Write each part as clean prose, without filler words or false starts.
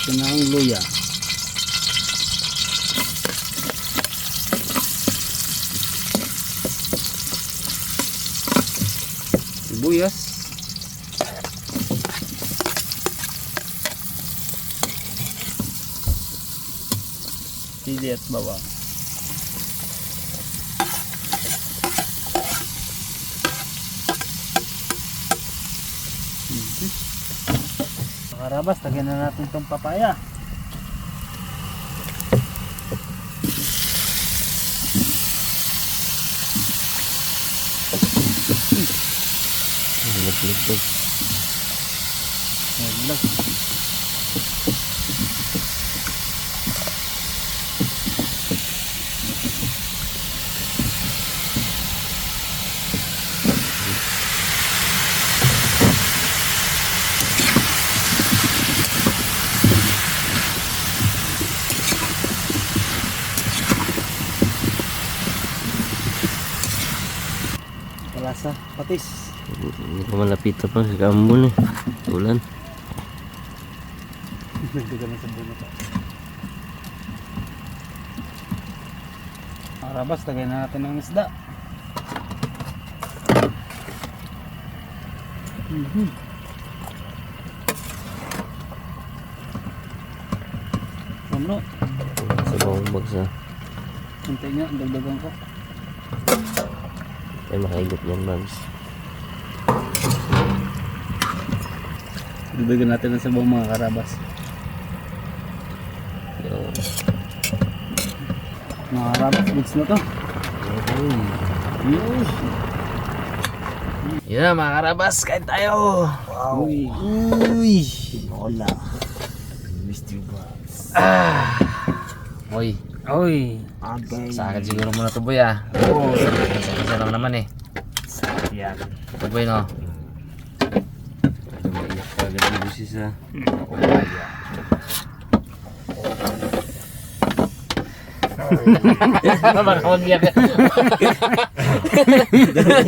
natin ang luya. Sibuyas. Sili at bawang. Karabas, lagyan na natin itong papaya. Lag-lag. Lag. Lasa, patis. Hindi ko malapit pa sa kambol eh. Ulan. Nagdagan na sa buno pa. Karabas, lagay na natin ng isda. Puno. Sa bawang bagsa. Hintay nyo, ang dagdagan ko. Ay makaigop yan, Babs. Dagdagan natin ng sabong mga karabas. Yun. Mga karabas, goods na to. Yes. Yun na mga karabas, kain tayo. Wow. Uy. Hola. Mr. Babs. Uy. Oy. Okay. Sa akin siguro muna to boy ah. Oh. Isa lang naman eh. Yan. Ito boy no. Maiyak ka agad yung busis ah. Baka mag-iyak ka.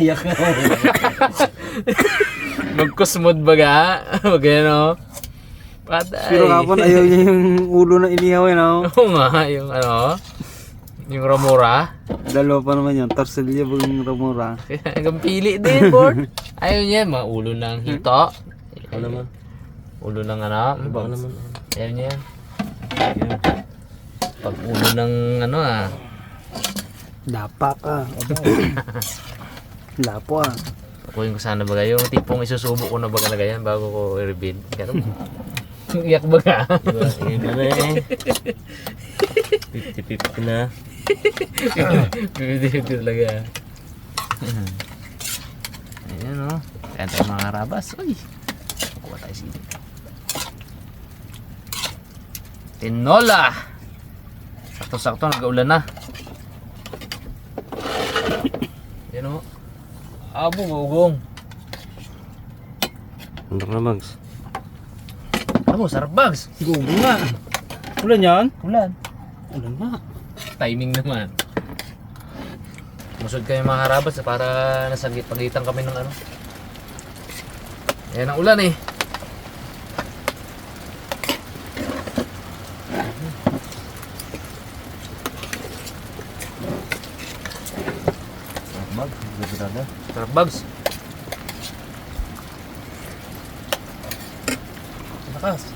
Iyak ka. Mag-kusmod baga. Magano no. Patay. Pero kapon ayaw niya yung ulo na inihaw eh, no? Oo nga, yung ano, yung ramura. Dalawa pa naman yan, torsilya po yung ramura. Hanggang pili din, board. Ayaw niya, mga ulo ng hito. Ano naman? Ulo ng ano? Baka naman. Ayaw niya yan. Pag ulo ng ano ah. Lapak ah. Lapo ah. Pakuhin ko sana baga, yung tipong isusubo ko na baga na ganyan bago ko i-reveal. Kaya mo. Iyak baga. Iyak na eh. 50-50 na. 50-50 talaga. Ayan o. Kaya tayo mga karabas. Uy. Kuha tayo sili. Tinola. Sakto-sakto. Nag-aulan na. Ayan o. Abo, maugong. Ano na, Mags? Abo, sarap bags. Gugo nga. Ulan yan? Ulan. Ulan nga. Timing naman. Musod kayo mga karabas para nasa pagitan kami ng ano. Ayan ang ulan eh. Sarap bags. Lakas.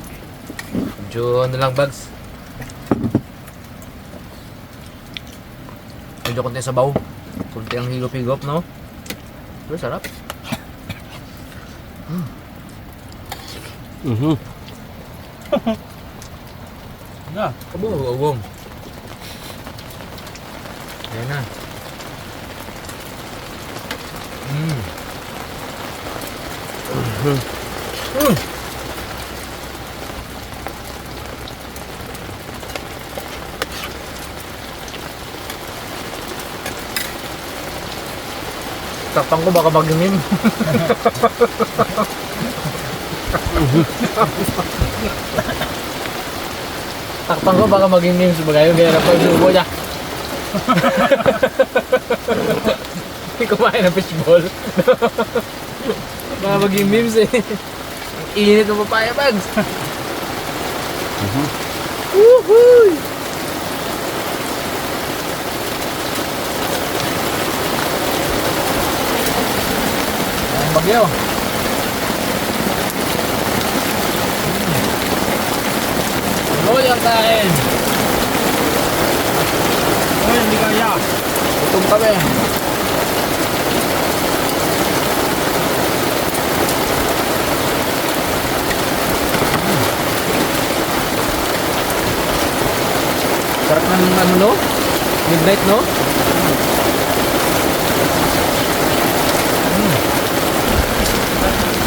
Medyo ano lang bags. Medyo konti sabaw. Konti ang higop-higop, no? Pero sarap. Nga. Kabong. Ayan na. Takpan ko baka magingin. Takpan ko baka magingin sebagay gaya na pagsubo niya. Hindi kumain ng fishball. Baka maging memes eh. Ang init ng papaya bags. Woohoo! Ang bagyo. Tuloy ang kain. Ay, hindi kaya. Gutom kami. Sarap ng ano no? Midnight no?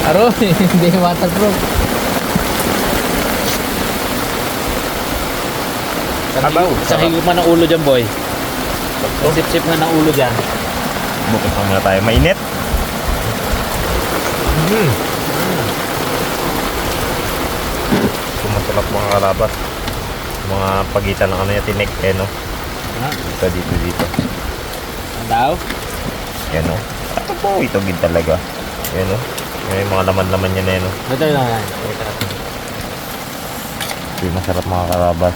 Aro, hindi waterproof. Sabaw. Sa higop man ng ulo dyan, boy. Sip-sip na ng ulo dyan. Bukas na muna tayo. Mainit. Sumasalap mga kalabas. Mga pagitan ng ano yung tinik. Eh no. Ha? Dito. Ang daw? Yan no. Ito po. Ito gid talaga. Yan no. May mga laman-laman yan eh no. Ito lang yan. Ito yung masarap mga kalabas.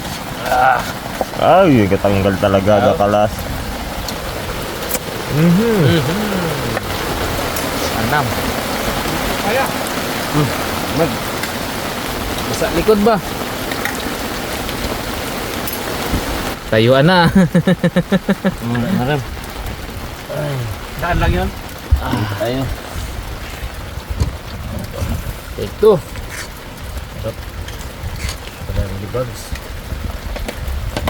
Ay, katanggal talaga. Gakalas. Anam. Kaya. Sa likod ba? Tayuan na. Maram. Daan lang yun. Tayo. Take two. Padami bags.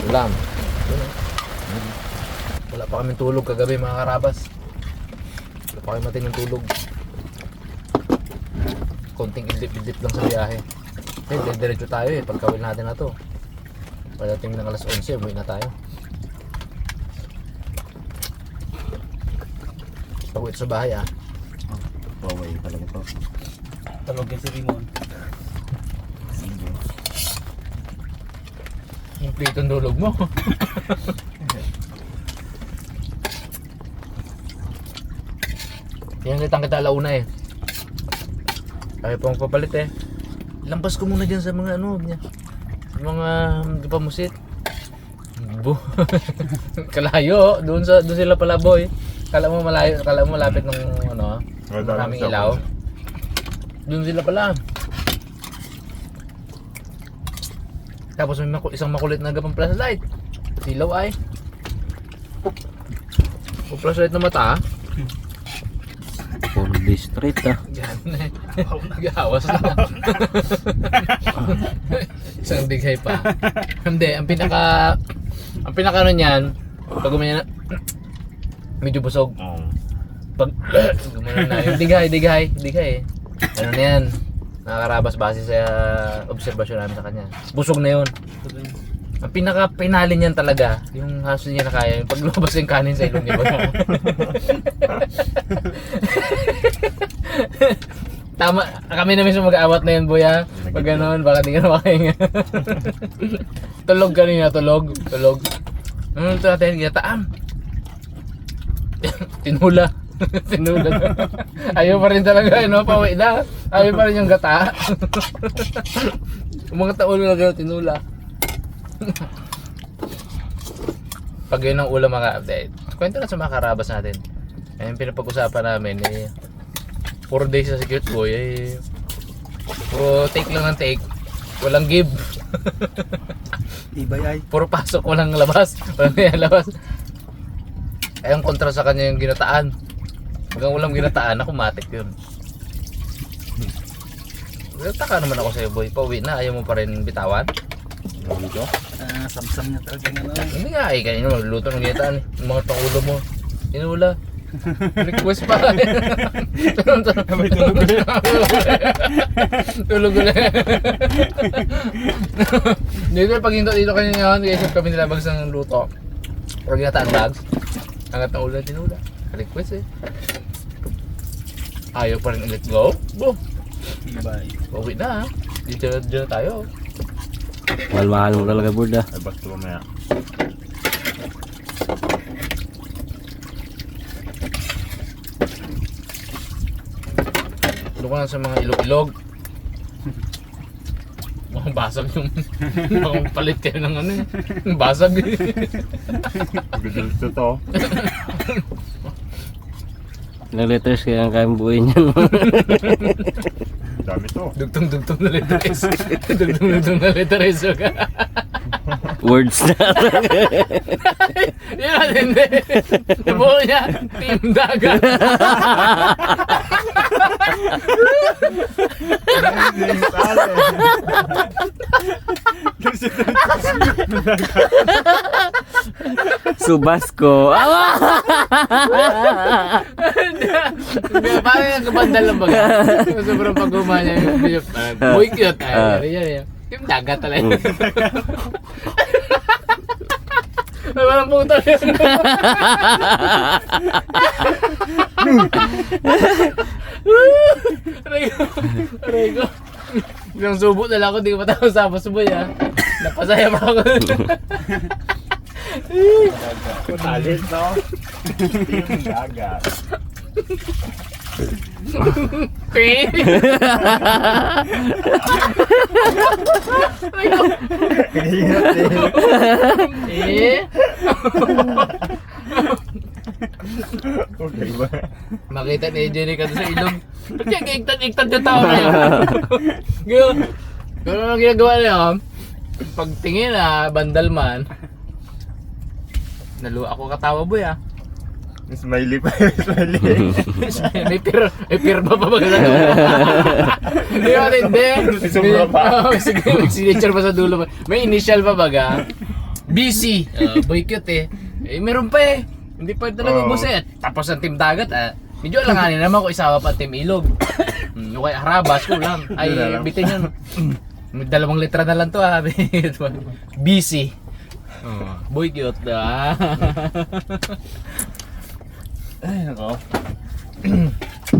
Ulam. Wala pa kami tulog kagabi mga karabas. Wala pa kami matinong tulog. Konting idip-idip lang sa biyahe. Diretso tayo eh. Pagkawin natin na to. Pagdating ng alas 11, umuwi na tayo. Pag-uwi sa bahay ah. Baway talaga to. Talog yan si Rimon. Complete ang dulog mo. Pinalitan kita alauna eh. Ayaw pa magpapalit eh. Lampas ko muna dyan sa mga ano niya. Sa mga pamusit. Kalayo, doon sila pala boy. Kala mo malayo, kala mo malapit ng ano, maraming ilaw. Doon sila pala. Tapos may isang makulit na gapang flashlight. Silaw ay. O flashlight na mata. Full district ah. Yan eh. Nag-awas na. Isang dighay pa. Hindi, ang pinaka ano niyan, pag gumanyan na, medyo busog. Pag gumanon na, yung dighay eh. Ano na yan, nakakarabas base sa obserbasyon namin sa kanya. Busog na yun. Ang pinaka-pinali niyan talaga, yung haso niya na kaya, yung paglabas yung kanin sa ilong niya. Tama, kami na mismo mag-aawat na yun, buya. Pag gano'n, baka di ka na makahinga. Tulog kanina, tulog. Ito natin, ginataam. Tinula. Ayaw pa rin talaga, no? Pauwi na. Ayaw pa rin yung gata. Yung mga taulo na gano'n, tinula. Pag yun ang ulam mga update, kwento na sa mga karabas natin. Ayun pinapag-usapan namin eh, 4 days sa Cute Boy eh, puro take lang ng take, walang give. Ibay ay. Puro pasok, walang labas. Walang labas. Ay ang kontra sa kanya yung ginataan. Pag ang ulam ginataan, ako matik yun. Taka naman ako sa'yo boy, pauwi na, ayaw mo pa rin bitawan. Samsam niya talaga nga na. Hindi nga eh, kanina magluluto ng ginataan eh. Yung mga pangulo mo, inula. Request pa. Tulog ulit. Dito pag dito kanina yun, kaya kami nila bags ng luto. Pag ginataan bags, angat ng ulo tinula. Request eh. Ayaw pa rin ulit go. Boom. Ibay. Pauwi na ha. Dito na tayo. Mahal mo talaga burda. Ay basta mamaya. Doon ka lang sa mga ilog-ilog. Mukhang basag yung... Mukhang palit kayo ng ano eh. Basag eh. Gusto to. Ilang liters kaya ang kayang buuin yan. Dami to. Dugtong-dugtong na letters. Dugtong-dugtong na letters. Words na. Yun natin hindi. Nabuo niya, Team Dagat. Subasco. Hindi, parang yung kabandal lang baga. Sobrang pag-uma niya yung bishop. Boy cute. Team Dagat talaga. Ay, walang puta yun. Aray ko. Isang subo na lang ako, di ko matapos sa boy ha. Napasaya pa ako. Talit, no? Team Dagat. Okay ba? Makita ni Jenny ka sa ilong. Ba't yan, iktad yung tao na yan? Gano'n ang ginagawa niya. Pagtingin na, bandal man. Ako katawa boy ha. Smiley pa yun, smiley. May pirma pa ba gano'n? Hindi mo hindi. May sobra pa. May signature pa sa dulo. May initial pa baga. BC. Boy cute eh. Meron pa eh. Hindi pa talaga buset. Tapos ang Team Dagat medyo alanganin naman kung isawa pa Team Ilog. Yung kay Harabas ko lang. Ay, bitin yun. May 2 litra na lang to ha. BC. Boy cute. Ay, nako.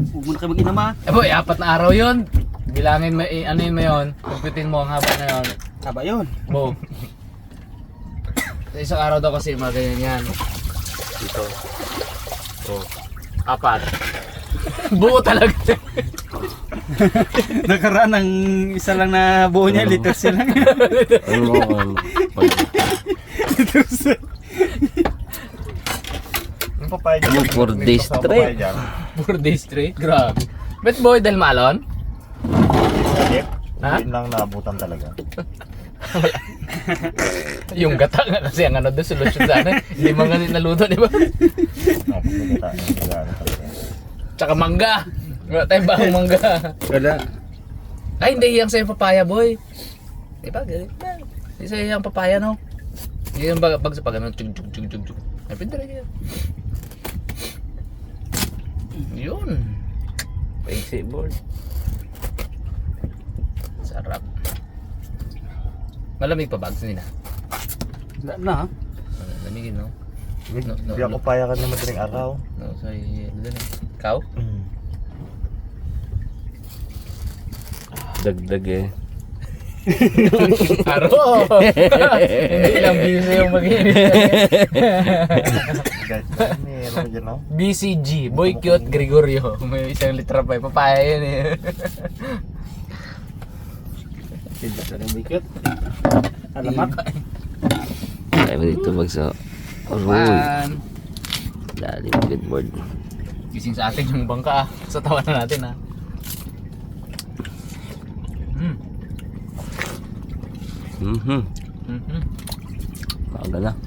Huwag mo na kayo mag-inama. Boy, 4 na araw yun. Bilangin mo, anuin mo yun. Computin mo ang haba na yun. Haba yun. Bo. Sa isang araw daw kasi mga ganyan yan. Dito. Oh. 4. Buo talaga. Nakaraan ng isa lang na buo niya, liters lang. Ano? Liters. Yung papaya dyan. Yung for days straight. 4 days straight. Grabe. Bet boy, dahil malon? Ha? Yun lang naabutan talaga. Yung gata nga kasi ang ano doon, solusyon sana. Hindi mga naluto, di ba? Nakapagkita. Tsaka mangga. Wala tayong bahang mangga. Wala. Ay, hindi hiyang sa'yo papaya, boy. Diba? Hindi sa'yo hiyang papaya, no? Hindi yung bag sa pag ano, chung. Ay, pinta rin yan. Yun. Paiksi board. Sarap. Malamig pa bags nila. Wala na ha. Lamigin, no? Hindi ako payakan na madaling araw. No, sorry. Ikaw? Dagdag eh. Aro! Hindi lang busy yung mag-inis. Guys, meron dyan, no? BCG, Boy Cute Gregorio. May 1 litra pa. Papaya yun eh. Sige, sarang bikot. Alamak. Kaya mo dito bagso. Aroy. Man. Lalim good board. Gising sa atin yung bangka sa tawanan natin ha. Maaga na.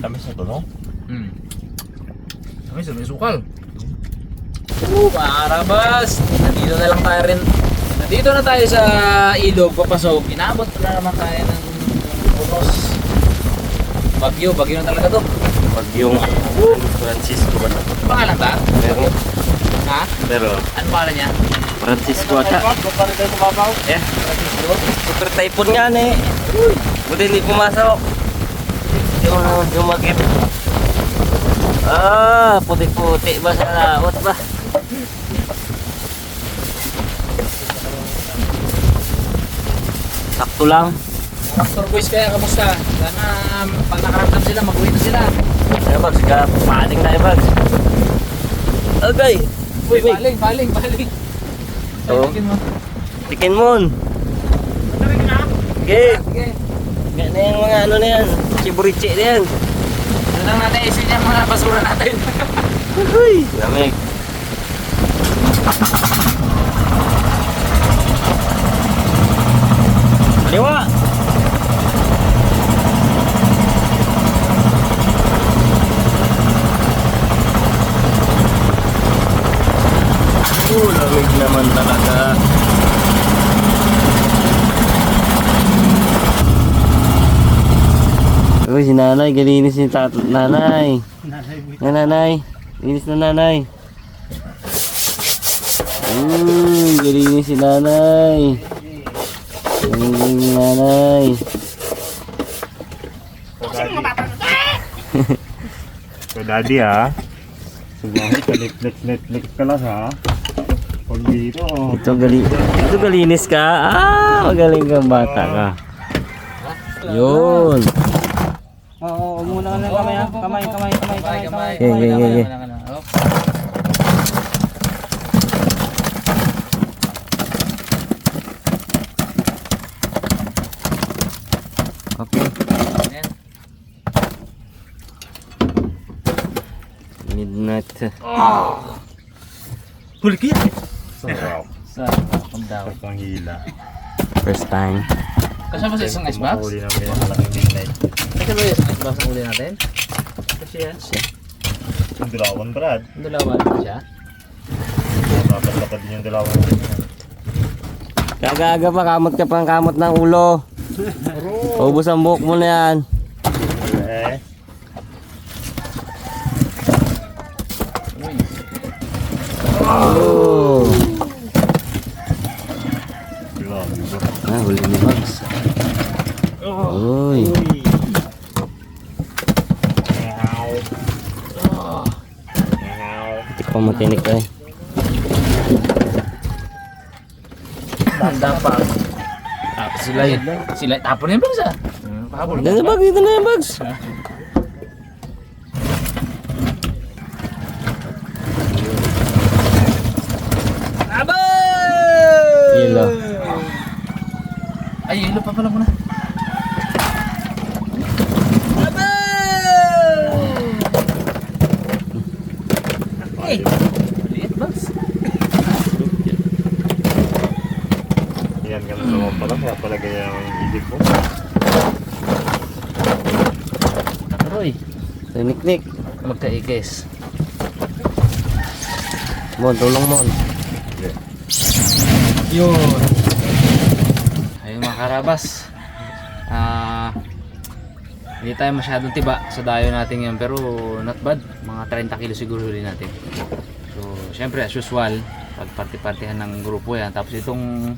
Tamis na to, no? May sukal. Mga karabas, nandito na lang tayo rin. Nandito na tayo sa ilog, papasok. Inabot na naman tayo ng punos. Bagyo na talaga to. Pag yung Francisco ba na? Ano pangalan ta? Pero, Ha? Ano pangalan niya? Francisco ata. Yeah. Super typhoon nga eh. Buti hindi pumasok. Yung mag-ip. Puti-puti ba sa laot ba? Sakto lang. Actor boys kaya kamusta? Sana pag nakaramdam sila, mag-uwi na sila. Ayo Bags, paling na Bags. Okay. Uy, baling. Oo. Tingin mo. Tikin mon. Okay. Yan na yung mga ano na yan. Chiburichi na yan. Doon lang natin isin yung mga basura natin. Uy, lamig. Kaliwa. Lamig naman talaga. Uy, si nanay, galinis ni nanay. Nanay, linis na nanay. Galinis si nanay. Galinis si nanay. So daddy ha. Subahay ka, Netflix ka lang ha. Pag dito. Ito galinis ka. Magaling kang bata ka. Yun. Oo, muna ka ng kamay ha. Kamay. Okay. Okay. Midnight. Huli ka yan. Sarap. Ang daw. Ang hila. First time. Kasama sa isang icebox? Mahuli namin ang malaking midnight. Kasama sa isang icebox ang uli natin? Kasi yan. Yung dalawan, Brad. Ang dalawa natin siya. Napapalapad din yung dalawan. Kagaga pa, kamot ka pang kamot ng ulo. Ubus ang buhok mo na yan. Eh. Oh. Grabe. Huli ni Max. Uy. Hindi pa matinik eh. Banda pa. Sila tapon yung bags ah. Pahabol. Dito na bag, dito na yung bags. Yelo. Ay, yelo pa pala muna. Hey! Liit bags. Yan ka naman pala. Kaya pala ganyan ang isip mo. Roy, Tinik-nik. magkaikis. Mon, tulong mon. Yun. Ayun mga karabas. Hindi tayo masyadong tiba sa dayo natin yan, pero not bad. Mga 30 kilo siguro huli natin. So, syempre as usual, pag party-partihan ng grupo yan. Tapos itong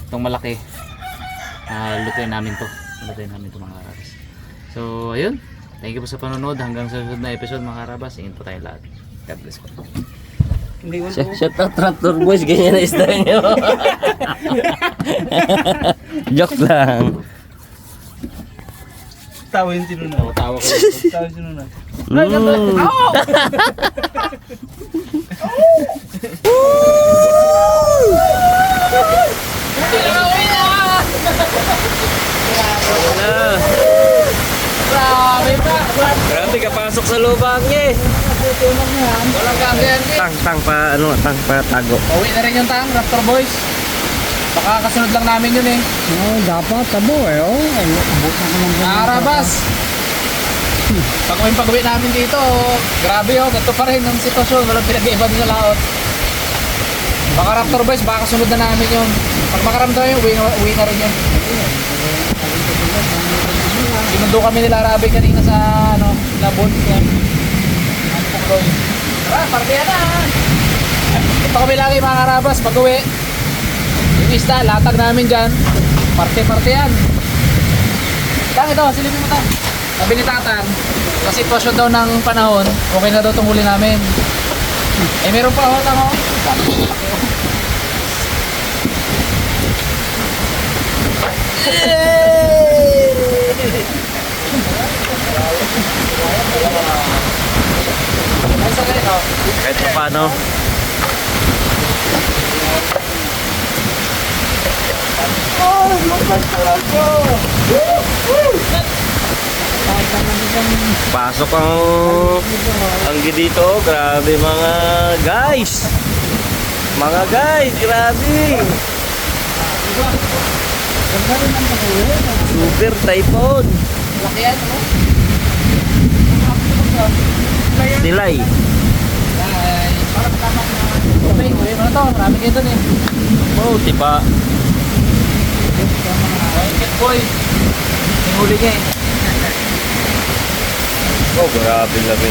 malaki, lutuin namin to. Lutuin namin to mga karabas. So, ayun. Thank you po sa panonood. Hanggang sa susunod na episode mga karabas. Ingat po tayo lahat. God bless po. Shut out Raptor Boys, ganyan na style nyo. Joke lang. Tawa yung sinunod. Tawa ko. Tawa yung sinunod. Grabe ka pasok sa lubang niya eh. Walang gagawin. Tang pa tago. Pauwi na rin yung tang, Raptor Boys. Baka kasunod lang namin yun eh. Dapat tabo eh. Arabas! Pag-uwi namin dito, grabe oh, ganito pa rin ang sitwasyon. Walang pinag-iiba din sa laot. Baka Raptor Boys, baka kasunod na namin yun. Pag makaramdam yun, uwi na rin yun. Sinundo kami nila Rabi kanina sa Labon. Tara, partihan na! Ito kami lagi mga karabas, pag-uwi. Yung isda, latag namin dyan. Parte-partihan. Tang ito, silipin mo tang. Sabi ni Tatan, sa sitwasyon daw ng panahon, okay na daw itong huli namin. Eh meron pa ako tamo. Kahit pa paano. Pasok ang dito. Grabe mga guys. Mga guys, grabe. Super typhoon. Laki yan, no? Tilay. Ay, parang tama na. Okay, uwi mo na to. Marami kayo dun eh. Oh, tipa. Kit boy. Yung huli ka eh. Oh, grabe laki.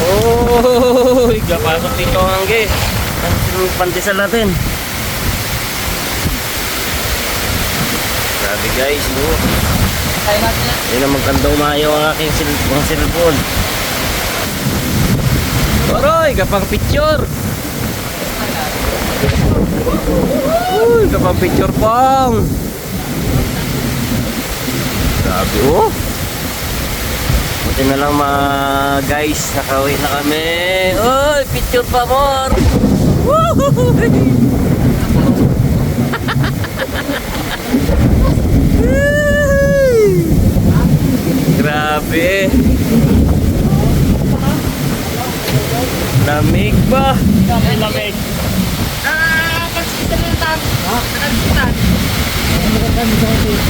Oh, ikapasok dito ang hangge. Ang pantisal natin. Grabe guys, no? Kaya natin yan. Hindi na magkandang umayaw ang aking cellphone. Aroy, kapang picture. Uy, kapang picture pang. Grabe, oh. Buti na lang mga guys, nakauwi na kami. Uy, picture pa more. Woo! Grabe. Lamig ba? Lamig.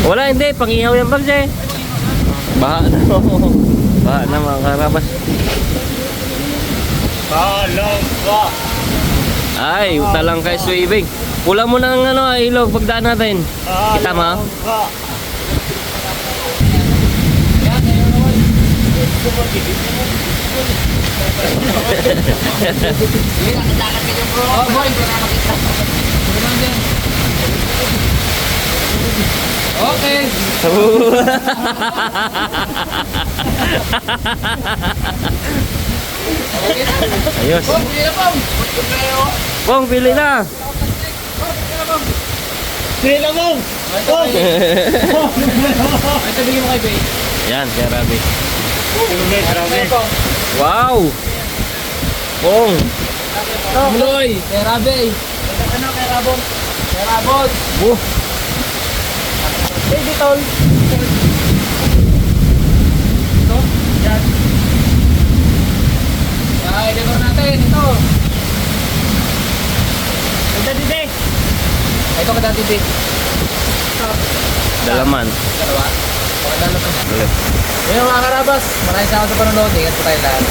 Wala, hindi. Pangihaw yan bang, Jay? Baha na. Baha na mga karabas. Talang ka. Ay, utalang kay swimming. Pula mo ng ilog pagdaan natin. Kita mo? Oh boy, hindi na makita. Naman din. Okay. Ayos. Pong, pili na pong. Pong, pili na. Sila mo. Ay, tabigin mo kay Bay. Yan, kaya Rabi. Grabe. Wow! Pong! Muloy, kay Rabe. Ano kay Rabon? Kay Rabon. Oh! Baby tol. Ito? Yan. Ay, dekor natin. Ito. Ito, Dide. Ito ka dati, Dide. Dalaman. Dalawa. Pakadalo pa. Ulit. Ngayon mga karabas, maraming salamat sa panonood. Ingat po tayo lahat.